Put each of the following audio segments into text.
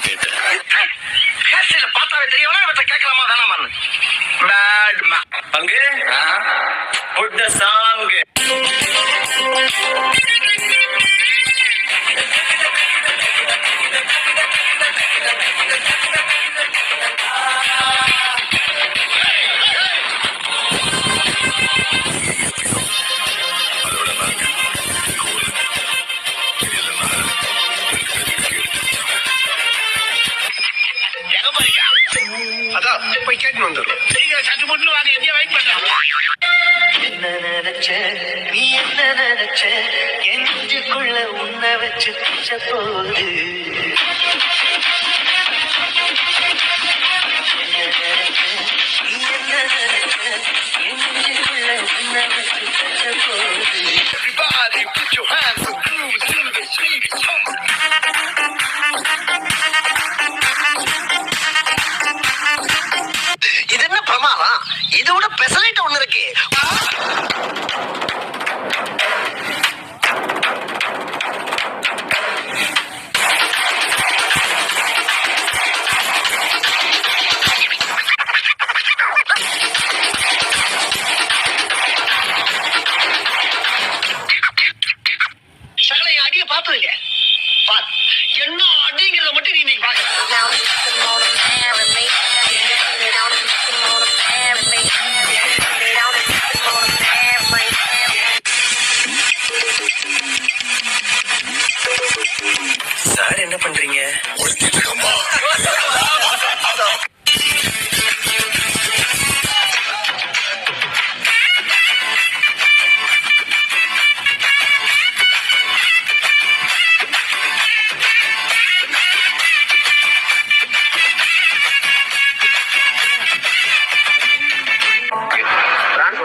தான் கேட்டேன். பார்த்தாவே தெரியவனா இவற்றை கேட்கலாமா வேணாமான்னு. பங்கு put the song. அதான் போய் கேட்டு வந்துடும். சட்டு முட்டு வாங்க, எங்கேயும் வெயிட் பண்றேன். என்ன நினைச்ச நீ என்ன நினைச்ச எஞ்சுக்குள்ள உன்னை வச்சு பிச்ச போது என்ன நினைச்ச நீ என்ன நினைச்ச எஞ்சுக்குள்ள உன்னை வச்சு பிச்ச போது. Everybody put your hands and groove to the beat. இது என்ன பிரமாதம்? இதோட பெசலைட் ஒண்ணு இருக்கு. சகலை அடிய பார்த்தது இல்லையா? என்ன அடிங்கிறத மட்டும் நீ இன்னைக்கு பாக்க. சார் என்ன பண்றீங்க?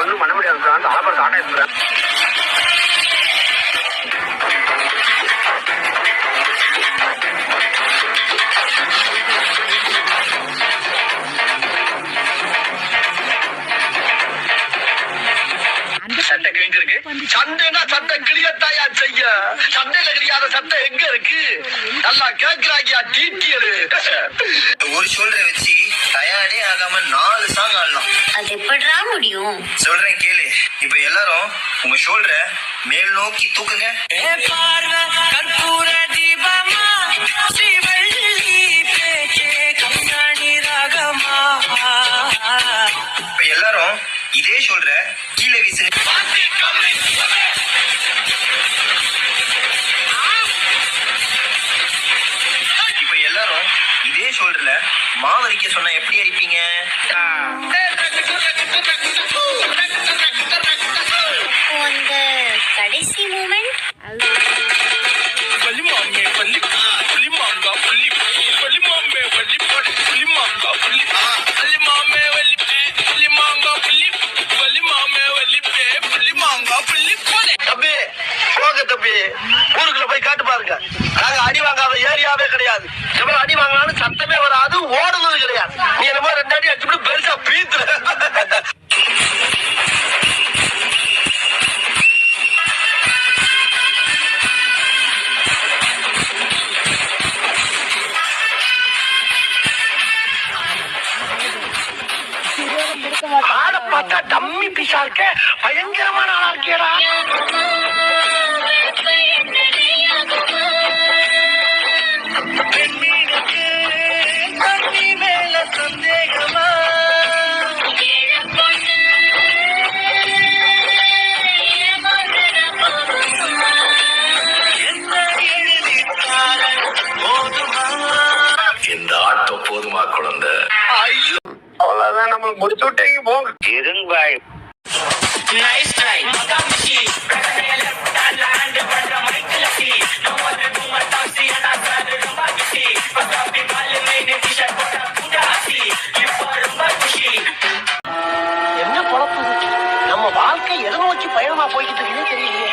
ஒன்னும் பண்ண முடியாது சார். ஆபர் ஆட்டா இருக்கிறேன். சட்டை கிழிஞ்சிருக்கு. சண்டைனா சட்டை கிளியத்தாயா செய்ய. சண்டையில கிளியாத சட்டை எங்க இருக்கு? நல்லா கேக்குறாங்கயா டீட்டியலு. ஒரு ஷோல்டரை வச்சு டயர்டே ஆகாம 4 சாங் ஆடலாம். அது எப்படிடா முடியும்? சொல்றேன் கேளு. இப்ப எல்லாரும் உங்க ஷோல்டரை மேல் நோக்கி தூக்குங்க. இப்ப எல்லாரும் இதே ஷோல்டரை கீழே வீசுங்க. இப்ப எல்லாரும் இதே ஷோல்டர்ல மாவரிக்க சொன்னா எப்படி அடிப்பீங்க? அந்த கடைசி மூமெண்ட் தம்பி போங்க தம்பி, ஊருக்குள்ள போய் காட்டு பாருங்க. நாங்க அடி வாங்காத ஏரியாவே கிடையாது. எவ்வளவு அடி வாங்கினாலும் சத்தமே வராது, ஓடுனது கிடையாது. நீ என்னமோ 2 அடி அடிச்சுட்டு பெருசா பீத்துற. ஆட பார்த்தா டம்மி பீஸா இருக்க, பயங்கரமான ஆளா இருக்கேடா. சந்தேகமா இந்த ஆட்டம் போதுமா குழந்தை? ஐயோ அவ்வளவுதான், நம்மள முடிச்சு விட்டீங்க போங்க. இருங்காய். Nice try. என்ன பொழப்பு நம்ம வாழ்க்கை எதை நோக்கி பயணமா போய்கிட்டு இருக்குன்னு தெரியலையே.